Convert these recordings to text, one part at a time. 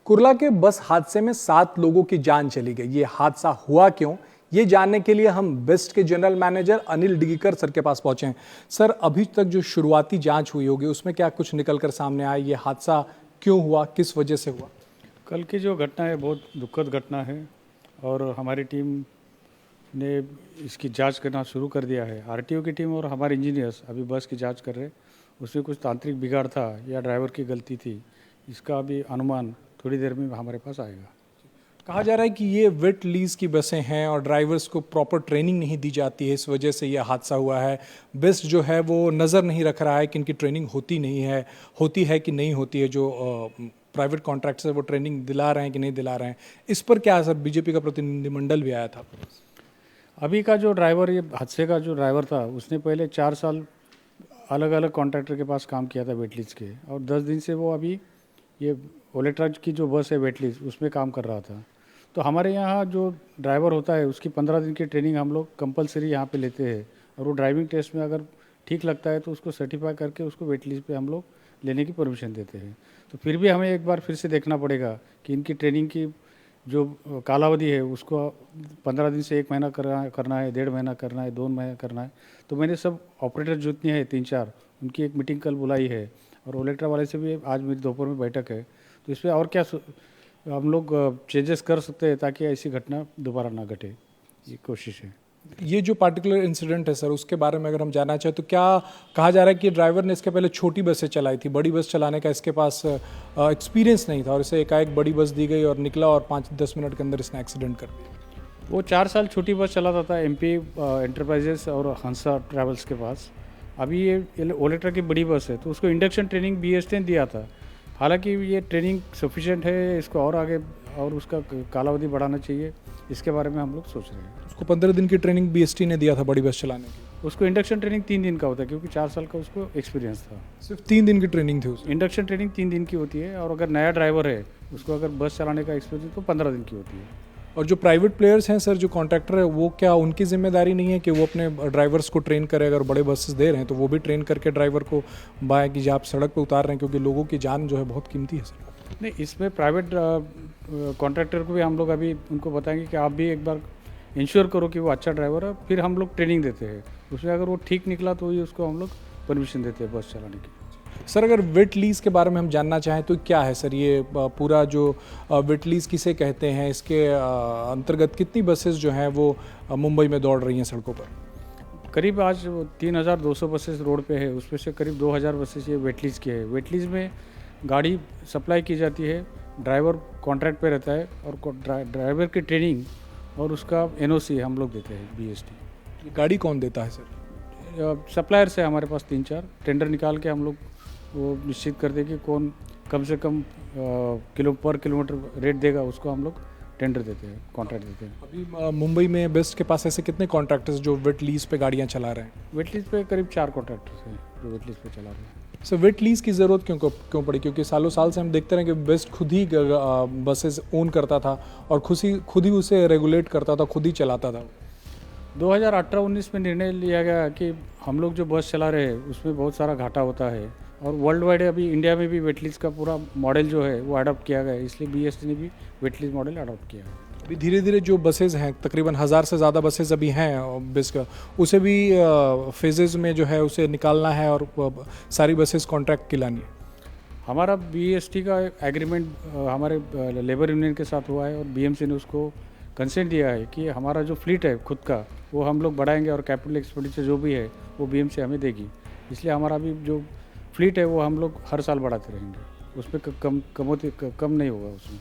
कुर्ला के बस हादसे में 7 लोगों की जान चली गई। ये हादसा हुआ क्यों, ये जानने के लिए हम बेस्ट के general manager Anil Digikar sir के पास पहुंचे हैं। सर, अभी तक जो शुरुआती जांच हुई होगी उसमें क्या कुछ निकलकर सामने आया? ये हादसा क्यों हुआ, किस वजह से हुआ? कल की जो घटना है बहुत दुखद घटना है और हमारी टीम ने इसकी जांच करना शुरू कर दिया है। आरटीओ की टीम और हमारे इंजीनियर्स अभी बस की जांच कर रहे हैं। उसमें कुछ तांत्रिक बिगाड़ था या ड्राइवर की गलती थी, इसका अभी अनुमान थोड़ी देर में हमारे पास आएगा। कहा जा रहा है कि ये वेट लीज की बसें हैं और ड्राइवर्स को प्रॉपर ट्रेनिंग नहीं दी जाती है, इस वजह से ये हादसा हुआ है। बेस्ट जो है वो नज़र नहीं रख रहा है कि इनकी ट्रेनिंग होती नहीं है, होती है कि नहीं होती है। जो प्राइवेट कॉन्ट्रैक्ट्स है वो ट्रेनिंग दिला रहे हैं कि नहीं दिला रहे हैं, इस पर क्या सर? बीजेपी का प्रतिनिधिमंडल भी आया था। अभी का जो ड्राइवर, ये हादसे का जो ड्राइवर था, उसने पहले 4 साल अलग अलग कॉन्ट्रैक्टर के पास काम किया था वेटलीज के, और 10 दिन से वो अभी ये ओलेट्रा की जो बस है वेटलीज उसमें काम कर रहा था। तो हमारे यहाँ जो ड्राइवर होता है उसकी 15 दिन की ट्रेनिंग हम लोग कंपलसरी यहाँ पे लेते हैं, और वो ड्राइविंग टेस्ट में अगर ठीक लगता है तो उसको सर्टिफाई करके उसको वेटलीज पे हम लोग लेने की परमिशन देते हैं। तो फिर भी हमें एक बार फिर से देखना पड़ेगा कि इनकी ट्रेनिंग की जो कालावधि है उसको 15 दिन से 1 महीना करना है, 1.5 महीना करना है, 2 महीना करना है। तो मैंने सब ऑपरेटर जितने हैं 3-4 उनकी एक मीटिंग कल बुलाई है, और ओलेट्रा वाले से भी आज मेरी दोपहर में बैठक है। तो इस पर और क्या हम लोग चेंजेस कर सकते हैं ताकि ऐसी घटना दोबारा ना घटे, ये कोशिश है। ये जो पार्टिकुलर इंसिडेंट है सर, उसके बारे में अगर हम जानना चाहें तो क्या कहा जा रहा है कि ड्राइवर ने इसके पहले छोटी बसें चलाई थी, बड़ी बस चलाने का इसके पास एक्सपीरियंस नहीं था, और इसे एकाएक बड़ी बस दी गई और निकला और 5-10 मिनट के अंदर इसने एक्सीडेंट कर दिया। वो 4 साल छोटी बस चलाता था एमपी एंटरप्राइजेस और हंसा ट्रैवल्स के पास। अभी ये ओलेट्रा की बड़ी बस है तो उसको इंडक्शन ट्रेनिंग बीएसटी ने दिया था। हालांकि ये ट्रेनिंग सफिशिएंट है, इसको और आगे और उसका कालावधि बढ़ाना चाहिए, इसके बारे में हम लोग सोच रहे हैं। उसको 15 दिन की ट्रेनिंग बीएसटी ने दिया था बड़ी बस चलाने की। उसको इंडक्शन ट्रेनिंग 3 दिन का होता है क्योंकि 4 साल का उसको एक्सपीरियंस था। सिर्फ 3 दिन की ट्रेनिंग थी उसकी। इंडक्शन ट्रेनिंग 3 दिन की होती है, और अगर नया ड्राइवर है उसको अगर बस चलाने का एक्सपीरियंस तो 15 दिन की होती है। और जो प्राइवेट प्लेयर्स हैं सर, जो कॉन्ट्रैक्टर है, वो क्या उनकी जिम्मेदारी नहीं है कि वो अपने ड्राइवर्स को ट्रेन करें? अगर बड़े बसेस दे रहे हैं तो वो भी ट्रेन करके ड्राइवर को बाएं कि आप सड़क पर उतार रहे हैं, क्योंकि लोगों की जान जो है बहुत कीमती है सर। नहीं, इसमें प्राइवेट कॉन्ट्रैक्टर को भी हम लोग अभी उनको बताएंगे कि आप भी एक बार इंश्योर करो कि वो अच्छा ड्राइवर है, फिर हम लोग ट्रेनिंग देते हैं। उसमें अगर वो ठीक निकला तो ही उसको हम लोग परमिशन देते हैं बस चलाने की। सर, अगर वेट लीज के बारे में हम जानना चाहें तो क्या है सर ये पूरा जो वेट लीज किसे कहते हैं, इसके अंतर्गत कितनी बसेस जो हैं वो मुंबई में दौड़ रही हैं सड़कों पर? करीब आज 3200 बसेस रोड पे है, उसमें से करीब 2000 बसेस ये वेटलीज की है। वेटलीज में गाड़ी सप्लाई की जाती है, ड्राइवर कॉन्ट्रैक्ट पे रहता है, और ड्राइवर की ट्रेनिंग और उसका एनओसी हम लोग देते हैं बीएसटी। ये गाड़ी कौन देता है सर? सप्लायर से हमारे पास 3-4 टेंडर निकाल के हम लोग वो निश्चित कर दे कि कौन कम से कम पर किलोमीटर रेट देगा, उसको हम लोग टेंडर देते हैं, कॉन्ट्रैक्ट देते हैं। अभी मुंबई में बेस्ट के पास ऐसे कितने कॉन्ट्रैक्टर्स जो वेट लीज पे गाड़ियाँ चला रहे हैं? वेटलीज पे करीब 4 कॉन्ट्रैक्टर्स हैं जो वेटलीज पे चला रहे हैं। सर, वेट लीज की ज़रूरत क्यों पड़ी? क्योंकि सालों साल से हम देखते रहे कि बेस्ट खुद ही बसेस ओन करता था और खुद ही उसे रेगुलेट करता था, खुद ही चलाता था। 2018-19 में निर्णय लिया गया कि हम लोग जो बस चला रहे हैं उसमें बहुत सारा घाटा होता है, और वर्ल्ड वाइड अभी इंडिया में भी वेटलीज का पूरा मॉडल जो है वो अडॉप्ट किया गया है, इसलिए बीएसटी ने भी वेटलीज मॉडल अडॉप्ट किया है। अभी धीरे धीरे जो बसेज हैं, तकरीबन 1000 से ज़्यादा बसेज अभी हैं बेस्ट का, उसे भी फेजेज में जो है उसे निकालना है और सारी बसेज कॉन्ट्रैक्ट की लानी है। हमारा बीएसटी का एग्रीमेंट हमारे लेबर यूनियन के साथ हुआ है, और बीएमसी ने उसको कंसेंट दिया है कि हमारा जो फ्लीट है खुद का वो हम लोग बढ़ाएंगे, और कैपिटल एक्सपेंडिचर जो भी है वो बीएमसी हमें देगी। इसलिए हमारा अभी जो फ्लीट है वो हम लोग हर साल बढ़ाते रहेंगे, उसमें कम नहीं होगा। उसमें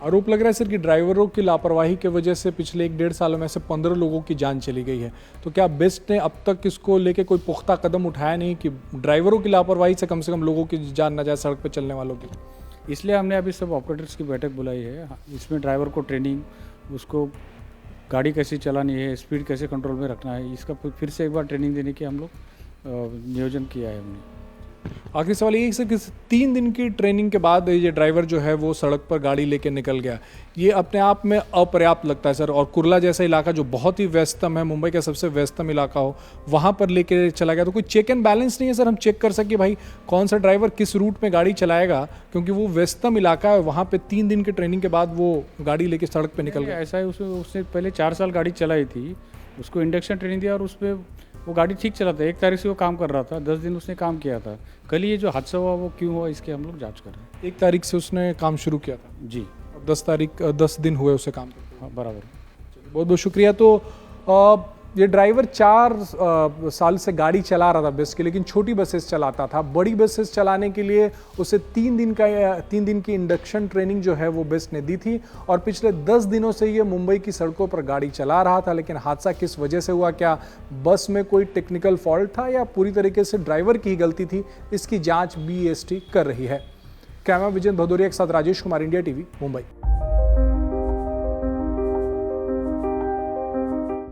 आरोप लग रहा है सर कि ड्राइवरों की लापरवाही की वजह से पिछले 1-1.5 सालों में से 15 लोगों की जान चली गई है। तो क्या बेस्ट ने अब तक इसको लेके कोई पुख्ता कदम उठाया नहीं कि ड्राइवरों की लापरवाही से कम लोगों की जान न जाए, सड़क पर चलने वालों की? इसलिए हमने अभी सब ऑपरेटर्स की बैठक बुलाई है। इसमें ड्राइवर को ट्रेनिंग, उसको गाड़ी कैसे चलानी है, स्पीड कैसे कंट्रोल में रखना है, इसका फिर से एक बार ट्रेनिंग देने की हम लोग नियोजन किया है हमने। आखिरी सवाल ये है कि 3 दिन की ट्रेनिंग के बाद ये ड्राइवर जो है वो सड़क पर गाड़ी लेके निकल गया, ये अपने आप में अपर्याप्त लगता है सर। और कुर्ला जैसा इलाका जो बहुत ही व्यस्तम है, मुंबई का सबसे व्यस्तम इलाका हो, वहाँ पर लेके चला गया, तो कोई चेक एंड बैलेंस नहीं है सर? हम चेक कर सके भाई कौन सा ड्राइवर किस रूट में गाड़ी चलाएगा, क्योंकि वो व्यस्तम इलाका है, वहाँ पे 3 दिन की ट्रेनिंग के बाद वो गाड़ी लेके सड़क पर निकल गया। ऐसा है, उसने पहले 4 साल गाड़ी चलाई थी, उसको इंडक्शन ट्रेनिंग दिया और उस पर वो गाड़ी ठीक चला था। 1 तारीख से वो काम कर रहा था, 10 दिन उसने काम किया था। कल ये जो हादसा हुआ वो क्यों हुआ, इसके हम लोग जांच कर रहे हैं। 1 तारीख से उसने काम शुरू किया था जी, और 10 दिन हुए उसे काम करते। हाँ बराबर। बहुत बहुत शुक्रिया। तो ये ड्राइवर 4 साल से गाड़ी चला रहा था बस की, लेकिन छोटी बसेस चलाता था। बड़ी बसेस चलाने के लिए उसे 3 दिन की इंडक्शन ट्रेनिंग जो है वो बस ने दी थी, और पिछले 10 दिनों से ये मुंबई की सड़कों पर गाड़ी चला रहा था। लेकिन हादसा किस वजह से हुआ, क्या बस में कोई टेक्निकल फॉल्ट था या पूरी तरीके से ड्राइवर की ही गलती थी, इसकी जाँच BEST कर रही है। कैमरा विजय भदौरिया के साथ राजेश कुमार, इंडिया TV, मुंबई।